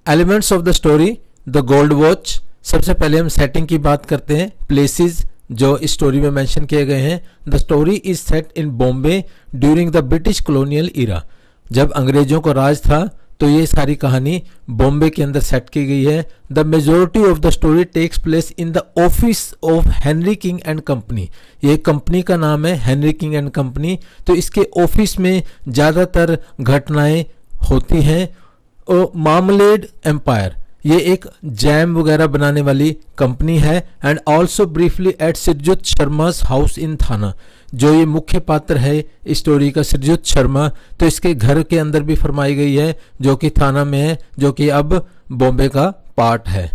Elements of the story, the gold watch. सबसे पहले हम सेटिंग की बात करते हैं। प्लेसेस जो इस स्टोरी में मेंशन किए गए हैं। The story is set in Bombay during the British colonial era. जब अंग्रेजों को राज था तो ये सारी कहानी बॉम्बे के अंदर सेट की गई है। The majority of the story takes place in the office of Henry King and company. ये कंपनी का नाम है हेनरी किंग एंड कंपनी। तो इसके ऑफिस में ज़्यादातर घटनाएं होती हैं। और मार्मलेड एम्पायर, ये एक जैम वगैरह बनाने वाली कंपनी है। And also briefly at Sirjut Sharma's house in Thana. जो ये मुख्य पात्र है इस स्टोरी का, सिरजुत शर्मा, तो इसके घर के अंदर भी फरमाई गई है जो कि थाना में है, जो कि अब बॉम्बे का पार्ट है।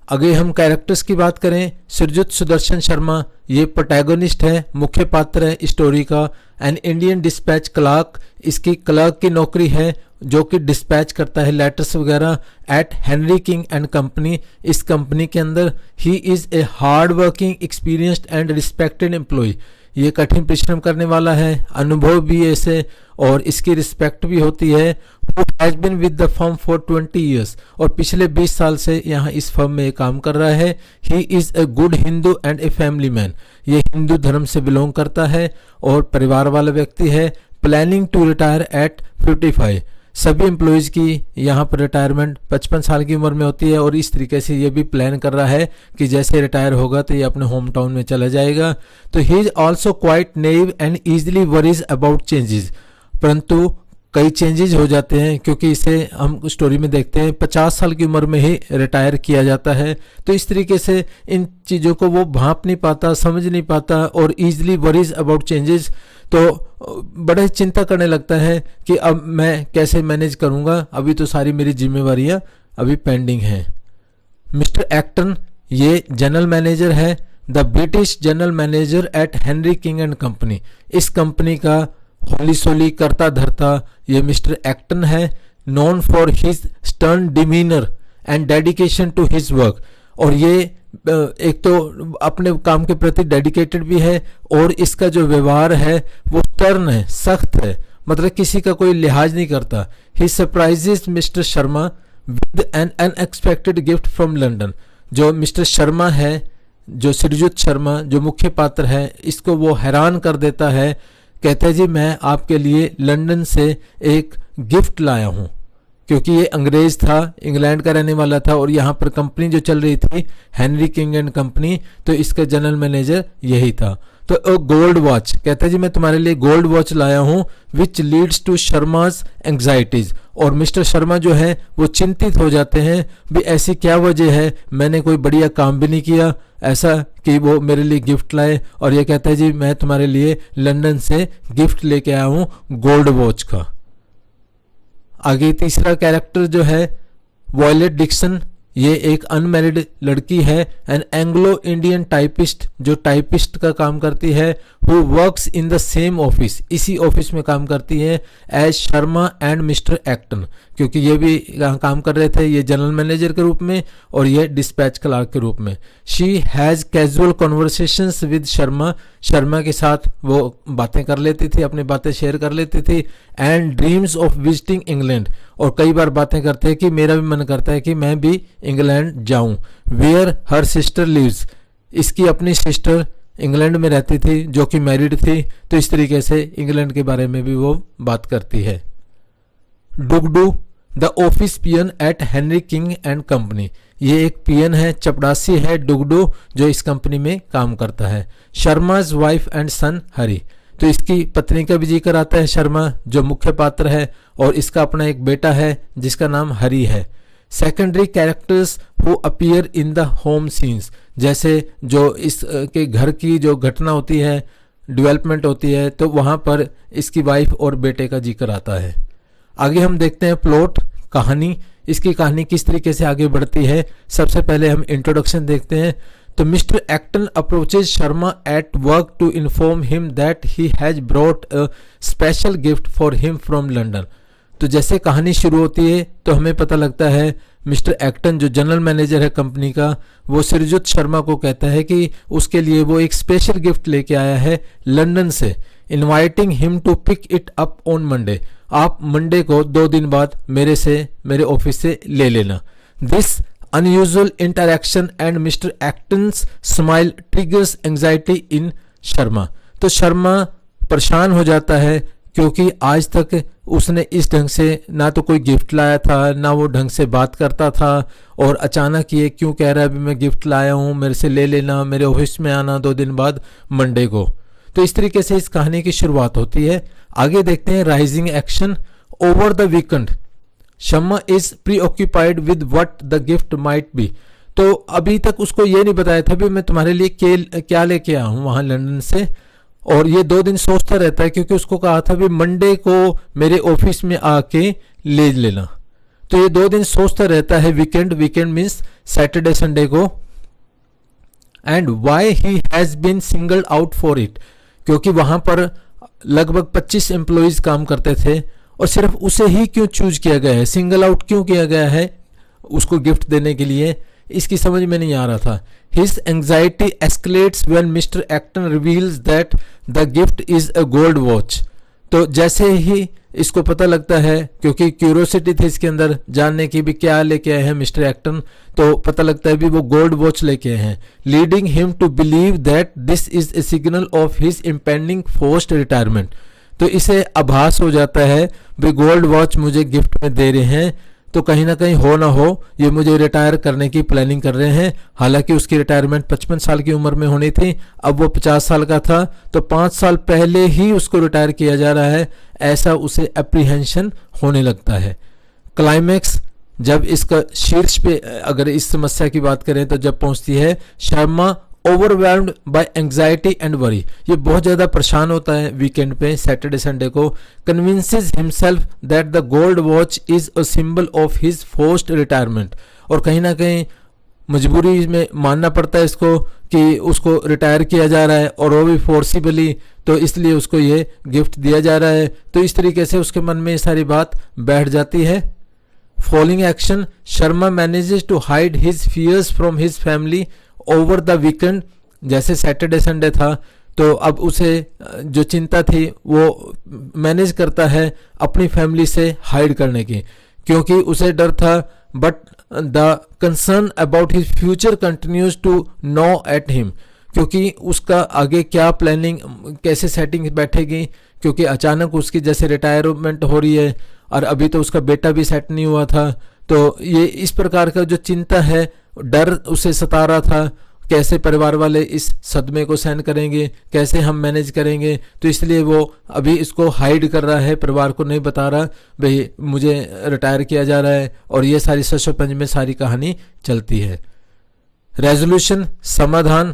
आगे हम कैरेक्टर्स की बात करें। सिरजुत सुदर्शन शर्मा ये प्रोटैगोनिस्ट है, मुख्य पात्र है स्टोरी का। एन इंडियन डिस्पैच क्लर्क, इसकी क्लर्क की नौकरी है जो कि डिस्पैच करता है लेटर्स वगैरह at Henry King and company. इस कंपनी के अंदर ही is a hard working experienced and respected employee. ये कठिन परिश्रम करने वाला है, अनुभव भी ऐसे, और इसकी रिस्पेक्ट भी होती है। Who has been with the firm for 20 years, और पिछले 20 साल से यहाँ इस फर्म में काम कर रहा है। He is a good Hindu and a family man, ये हिंदू धर्म से बिलोंग करता है और परिवार वाला व्यक्ति है। प्लानिंग टू रिटायर एट 55, सभी एम्प्लॉयज़ की यहाँ पर रिटायरमेंट 55 साल की उम्र में होती है, और इस तरीके से ये भी प्लान कर रहा है कि जैसे रिटायर होगा तो ये अपने होम टाउन में चला जाएगा। तो he is also quite naive and easily worries about changes, परंतु कई चेंजेस हो जाते हैं क्योंकि इसे हम स्टोरी में देखते हैं 50 साल की उम्र में ही रिटायर किया जाता है। तो इस तरीके से इन चीज़ों को वो भांप नहीं पाता, समझ नहीं पाता, और ईजिली वरीज अबाउट चेंजेस, तो बड़े चिंता करने लगता है कि अब मैं कैसे मैनेज करूँगा, अभी तो सारी मेरी जिम्मेवारियाँ अभी पेंडिंग हैं। मिस्टर एक्टन ये जनरल मैनेजर है, the British general manager at Henry King and company. इस कंपनी का होली सोली करता धरता ये मिस्टर एक्टन है। Known for his stern demeanour and dedication to his work, और ये एक तो अपने काम के प्रति डेडिकेटेड भी है, और इसका जो व्यवहार है वो स्टर्न है, सख्त है, मतलब किसी का कोई लिहाज नहीं करता। He surprises Mr Sharma with an unexpected gift from London. जो मिस्टर शर्मा है, जो सिरजुत शर्मा जो मुख्य पात्र है, इसको वो हैरान कर देता है। कहते हैं जी मैं आपके लिए लंदन से एक गिफ्ट लाया हूँ, क्योंकि ये अंग्रेज था, इंग्लैंड का रहने वाला था, और यहाँ पर कंपनी जो चल रही थी हेनरी किंग एंड कंपनी, तो इसका जनरल मैनेजर यही था। तो गोल्ड वॉच, कहता है जी मैं तुम्हारे लिए गोल्ड वॉच लाया हूँ, which leads to Sharma's anxieties. और मिस्टर शर्मा जो है वो चिंतित हो जाते हैं, भी ऐसी क्या वजह है, मैंने कोई बढ़िया काम भी नहीं किया ऐसा कि वो मेरे लिए गिफ्ट लाए। और ये कहता है जी मैं तुम्हारे लिए लंदन से गिफ्ट लेके आया हूँ गोल्ड वॉच का। आगे तीसरा कैरेक्टर जो है वॉयलेट डिक्सन, ये एक अनमैरिड लड़की है, एन एंग्लो इंडियन टाइपिस्ट, जो टाइपिस्ट का काम करती है। Who works in the same office, इसी ऑफिस में काम करती है as Sharma and mister Acton, क्योंकि ये भी काम कर रहे थे, ये जनरल मैनेजर के रूप में और ये डिस्पैच क्लर्क के रूप में। She has casual conversations with Sharma, Sharma के साथ वो बातें कर लेती थी, अपनी बातें शेयर कर लेती थी। And dreams of visiting England, और कई बार बातें करते हैं कि मेरा भी मन करता है कि मैं भी इंग्लैंड जाऊं। वेयर हर सिस्टर लिव्स, इसकी अपनी सिस्टर इंग्लैंड में रहती थी जो कि मैरिड थी, तो इस तरीके से इंग्लैंड के बारे में भी वो बात करती है। Dugdu the office peon at Henry King and company, ये एक पियन है, चपड़ासी है डुगडू, जो इस कंपनी में काम करता है। शर्माज वाइफ एंड सन हरी, तो इसकी पत्नी का भी जिक्र आता है, शर्मा जो मुख्य पात्र है, और इसका अपना एक बेटा है जिसका नाम हरी है। Secondary characters who appear in the home scenes, जैसे जो इस के घर की जो घटना होती है, डेवलपमेंट होती है, तो वहाँ पर इसकी वाइफ और बेटे का जिक्र आता है। आगे हम देखते हैं प्लॉट, कहानी, इसकी कहानी किस तरीके से आगे बढ़ती है। सबसे पहले हम इंट्रोडक्शन देखते हैं। तो mister Acton approaches Sharma at work to inform him that he has brought a special gift for him from London. तो जैसे कहानी शुरू होती है तो हमें पता लगता है मिस्टर एक्टन जो जनरल मैनेजर है कंपनी का, वो सिरजुत शर्मा को कहता है कि उसके लिए वो एक स्पेशल गिफ्ट लेके आया है लंदन से। Inviting him to pick it up on Monday. आप मंडे को 2 दिन बाद मेरे ऑफिस से ले लेना। This unusual interaction and Mr Acton's smile triggers anxiety in Sharma. तो शर्मा परेशान हो जाता है क्योंकि आज तक उसने इस ढंग से ना तो कोई गिफ्ट लाया था, ना वो ढंग से बात करता था, और अचानक ये क्यों कह रहा है अभी मैं गिफ्ट लाया हूँ, मेरे से ले लेना, मेरे ऑफिस में आना 2 दिन बाद मंडे को। तो इस तरीके से इस कहानी की शुरुआत होती है। आगे देखते हैं rising action. Over the weekend Sharma is pre occupied with what the gift might be. तो अभी तक उसको ये नहीं बताया था भी मैं तुम्हारे लिए क्या लेके आया हूँ वहां लंदन से, और ये 2 दिन सोचता रहता है क्योंकि उसको कहा था भी मंडे को मेरे ऑफिस में आके ले लेना। तो ये 2 दिन सोचता रहता है। वीकेंड मीन्स सैटरडे संडे को। And why he has been singled out for it, क्योंकि वहां पर लगभग 25 एम्प्लॉइज काम करते थे और सिर्फ उसे ही क्यों चूज किया गया है, सिंगल आउट क्यों किया गया है उसको गिफ्ट देने के लिए, इसकी समझ में नहीं आ रहा था। His anxiety escalates when Mr. Acton reveals that the gift is a gold watch। तो जैसे ही इसको पता लगता है, क्योंकि क्यूरियोसिटी थी इसके अंदर जानने की भी क्या लेके आए हैं मिस्टर एक्टन, तो पता लगता है भी वो गोल्ड वॉच लेके आए हैं। Leading him to believe that this is a signal of his impending forced retirement. तो इसे आभास हो जाता है भी गोल्ड वॉच मुझे गिफ्ट में दे रहे हैं, तो कहीं ना कहीं हो ना हो ये मुझे रिटायर करने की प्लानिंग कर रहे हैं। हालांकि उसकी रिटायरमेंट 55 साल की उम्र में होनी थी, अब वो 50 साल का था, तो 5 साल पहले ही उसको रिटायर किया जा रहा है, ऐसा उसे एप्रीहेंशन होने लगता है। क्लाइमैक्स जब इसका शीर्ष पे अगर इस समस्या की बात करें तो जब पहुंचती है Sharma overwhelmed bye anxiety and worry, ये बहुत ज़्यादा परेशान होता है वीकेंड पे सैटरडे संडे को। Convinces himself that the gold watch is a symbol of his forced retirement, और कहीं ना कहीं मजबूरी में मानना पड़ता है इसको कि उसको रिटायर किया जा रहा है और वो भी फोर्सिबली, तो इसलिए उसको ये गिफ्ट दिया जा रहा है। तो इस तरीके से उसके मन में ये सारी बात बैठ जाती है। Following action Sharma manages to hide his fears from his family over the weekend. जैसे सैटरडे संडे था तो अब उसे जो चिंता थी वो मैनेज करता है अपनी फैमिली से हाइड करने की, क्योंकि उसे डर था, but the concern about his future continues to gnaw at him, क्योंकि उसका आगे क्या प्लानिंग कैसे सेटिंग बैठेगी, क्योंकि अचानक उसकी जैसे रिटायरमेंट हो रही है और अभी तो उसका बेटा भी सेट नहीं हुआ था। तो ये इस प्रकार का जो चिंता है, डर उसे सता रहा था, कैसे परिवार वाले इस सदमे को सहन करेंगे, कैसे हम मैनेज करेंगे। तो इसलिए वो अभी इसको हाइड कर रहा है, परिवार को नहीं बता रहा भाई मुझे रिटायर किया जा रहा है, और ये सारी सस्पेंस में सारी कहानी चलती है। रेजोल्यूशन समाधान।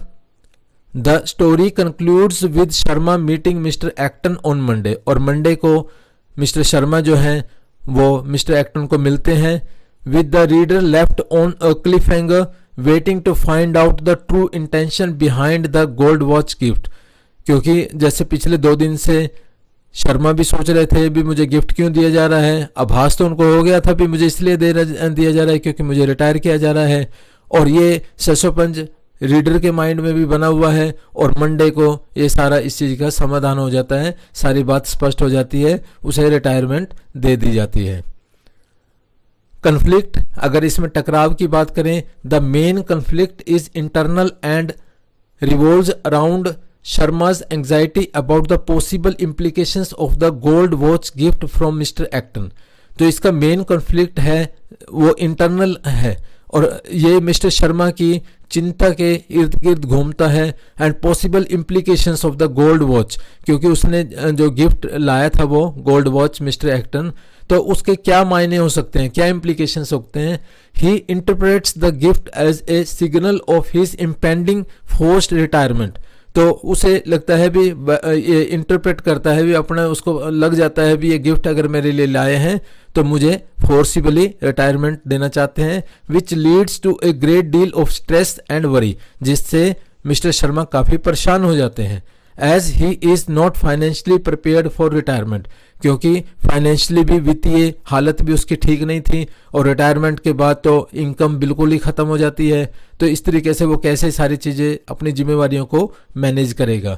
The story concludes with Sharma meeting mister Acton on Monday, और मंडे को मिस्टर शर्मा जो हैं वो मिस्टर एक्टन को मिलते हैं। with the reader left on a cliffhanger waiting to find out the true intention behind the gold watch gift। क्योंकि जैसे पिछले 2 दिन से शर्मा भी सोच रहे थे भी मुझे गिफ्ट क्यों दिया जा रहा है, आभास तो उनको हो गया था भी मुझे इसलिए दिया जा रहा है क्योंकि मुझे रिटायर किया जा रहा है, और ये सस्पेंस रीडर के माइंड में भी बना हुआ है, और मंडे को ये सारा इस चीज़ का समाधान हो जाता है, सारी बात स्पष्ट हो जाती है, उसे रिटायरमेंट दे दी जाती है। कन्फ्लिक्ट, अगर इसमें टकराव की बात करें, the main conflict is internal and revolves around Sharma's anxiety about the possible implications of the gold watch gift from Mr. Acton। तो इसका मेन कॉन्फ्लिक्ट है वो इंटरनल है, और ये मिस्टर शर्मा की चिंता के इर्द गिर्द घूमता है। And possible implications of the gold watch, क्योंकि उसने जो गिफ्ट लाया था वो गोल्ड वॉच मिस्टर एक्टन, तो उसके क्या मायने हो सकते हैं, क्या इम्प्लीकेशंस होते हैं। He interprets the gift as a signal of his impending forced retirement. तो उसे लगता है भी ये इंटरप्रेट करता है भी अपना, उसको लग जाता है भी ये गिफ्ट अगर मेरे लिए लाए हैं तो मुझे फोर्सिबली रिटायरमेंट देना चाहते हैं, which leads to a great deal of stress and worry, जिससे मिस्टर शर्मा काफ़ी परेशान हो जाते हैं। As he is not financially prepared for retirement, क्योंकि फाइनेंशियली भी वित्तीय हालत भी उसकी ठीक नहीं थी, और रिटायरमेंट के बाद तो इनकम बिल्कुल ही ख़त्म हो जाती है। तो इस तरीके से वो कैसे सारी चीज़ें अपनी जिम्मेवारियों को मैनेज करेगा।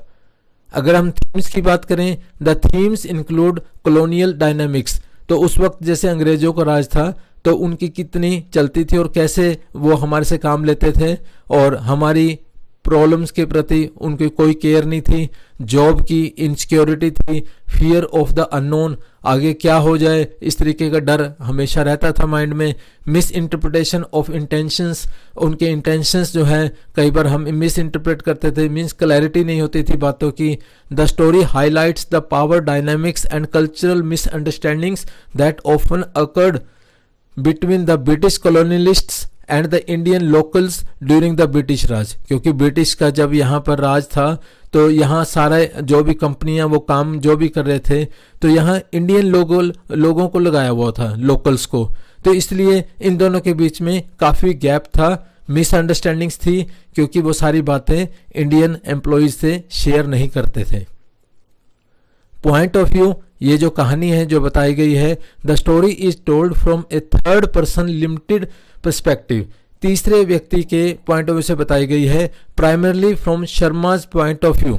अगर हम थीम्स की बात करें, the themes include colonial dynamics, तो उस वक्त जैसे अंग्रेजों का राज था तो उनकी कितनी चलती थी और कैसे वो हमारे से काम लेते थे और हमारी प्रॉब्लम्स के प्रति उनकी कोई केयर नहीं थी, जॉब की इनसिक्योरिटी थी, फियर ऑफ द अननोन, आगे क्या हो जाए इस तरीके का डर हमेशा रहता था माइंड में, मिस इंटरप्रिटेशन ऑफ इंटेंशंस, उनके इंटेंशंस जो है कई बार हम मिस इंटरप्रेट करते थे, मीन्स क्लैरिटी नहीं होती थी बातों की। The story highlights the power dynamics and cultural misunderstandings that often occurred between the British colonialists and the Indian locals during the British Raj, क्योंकि ब्रिटिश का जब यहाँ पर राज था तो यहाँ सारे जो भी कंपनियां वो काम जो भी कर रहे थे तो यहाँ इंडियन लोगों को लगाया हुआ था, लोकल्स को, तो इसलिए इन दोनों के बीच में काफ़ी गैप था, मिसअंडरस्टैंडिंग्स थी, क्योंकि वो सारी बातें इंडियन एम्प्लॉयज़ से शेयर नहीं करते थे। पॉइंट ऑफ व्यू, ये जो कहानी है जो बताई गई है, the story is told from A third person limited perspective, तीसरे व्यक्ति के पॉइंट ऑफ व्यू से बताई गई है, primarily from Sharma's point of view,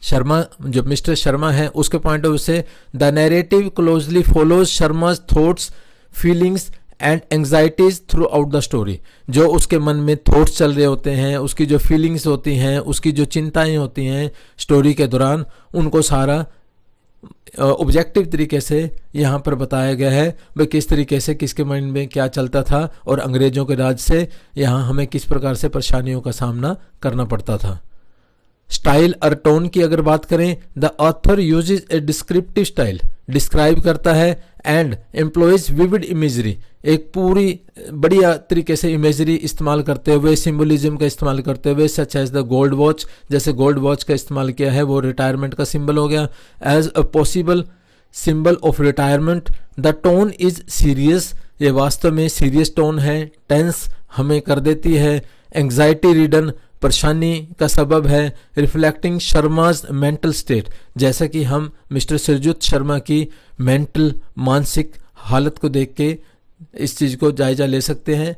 Sharma जो मिस्टर शर्मा है उसके पॉइंट ऑफ व्यू से। The narrative closely follows Sharma's thoughts, feelings and anxieties through out the story, जो उसके मन में थॉट्स चल रहे होते हैं, उसकी जो फीलिंग्स होती हैं, उसकी जो चिंताएं होती हैं स्टोरी के दौरान, उनको सारा ऑब्जेक्टिव तरीके से यहाँ पर बताया गया है भाई किस तरीके से किसके माइंड में क्या चलता था और अंग्रेजों के राज से यहाँ हमें किस प्रकार से परेशानियों का सामना करना पड़ता था। स्टाइल और टोन की अगर बात करें, the author uses A descriptive style, describe करता है, एंड एम्प्लॉयज विविड इमेजरी, एक पूरी बढ़िया तरीके से इमेजरी इस्तेमाल करते हुए, सिंबलिज्म का इस्तेमाल करते हुए, such as the gold watch, जैसे गोल्ड वॉच का इस्तेमाल किया है वो रिटायरमेंट का सिंबल हो गया, as a possible symbol of retirement. The tone is serious, ये वास्तव में सीरियस टोन है, टेंस हमें कर देती है, एंग्जाइटी रिडन, परेशानी का सबब है, रिफ्लेक्टिंग शर्माज मेंटल स्टेट, जैसा कि हम मिस्टर सुरजीत शर्मा की मेंटल मानसिक हालत को देख के इस चीज़ को जायजा ले सकते हैं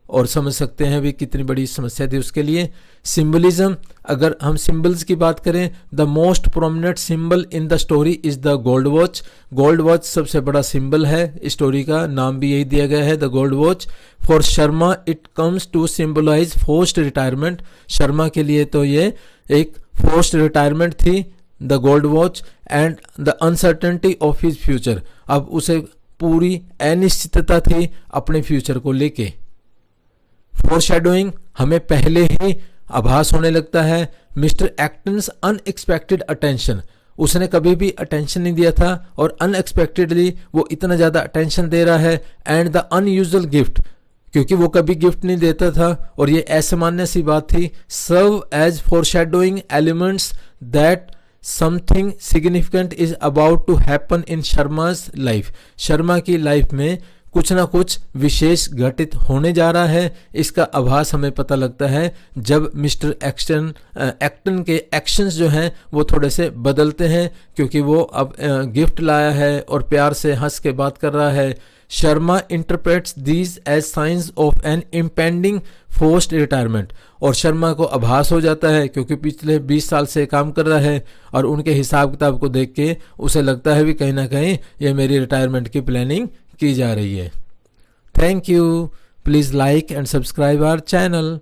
और समझ सकते हैं भी कितनी बड़ी समस्या थी उसके लिए। सिंबलिज्म, अगर हम सिंबल्स की बात करें, the most prominent symbol in the story is the gold watch, gold watch सबसे बड़ा सिंबल है स्टोरी का, नाम भी यही दिया गया है the gold watch. For Sharma it comes to symbolize forced retirement, Sharma के लिए तो ये एक फोर्स्ड रिटायरमेंट थी the gold watch, and the uncertainty of his future, अब उसे पूरी अनिश्चितता थी अपने फ्यूचर को लेके। फोरशैडोइंग, हमें पहले ही आभास होने लगता है, मिस्टर एक्टन्स अनएक्सपेक्टेड अटेंशन, उसने कभी भी अटेंशन नहीं दिया था और अनएक्सपेक्टेडली वो इतना ज़्यादा अटेंशन दे रहा है, एंड द अनयूजुअल गिफ्ट, क्योंकि वो कभी गिफ्ट नहीं देता था और ये असामान्य सी बात थी, serve as foreshadowing elements that something significant is about to happen in Sharma's life, Sharma की लाइफ में कुछ ना कुछ विशेष घटित होने जा रहा है, इसका आभास हमें पता लगता है जब मिस्टर एक्टन के एक्शंस जो हैं वो थोड़े से बदलते हैं, क्योंकि वो अब गिफ्ट लाया है और प्यार से हंस के बात कर रहा है। Sharma interprets these as signs of an impending forced retirement, और शर्मा को आभास हो जाता है क्योंकि पिछले 20 साल से काम कर रहा है और उनके हिसाब किताब को देख के उसे लगता है भी कहीं ना कहीं ये मेरी रिटायरमेंट की प्लानिंग की जा रही है। Thank you, please like and subscribe our channel.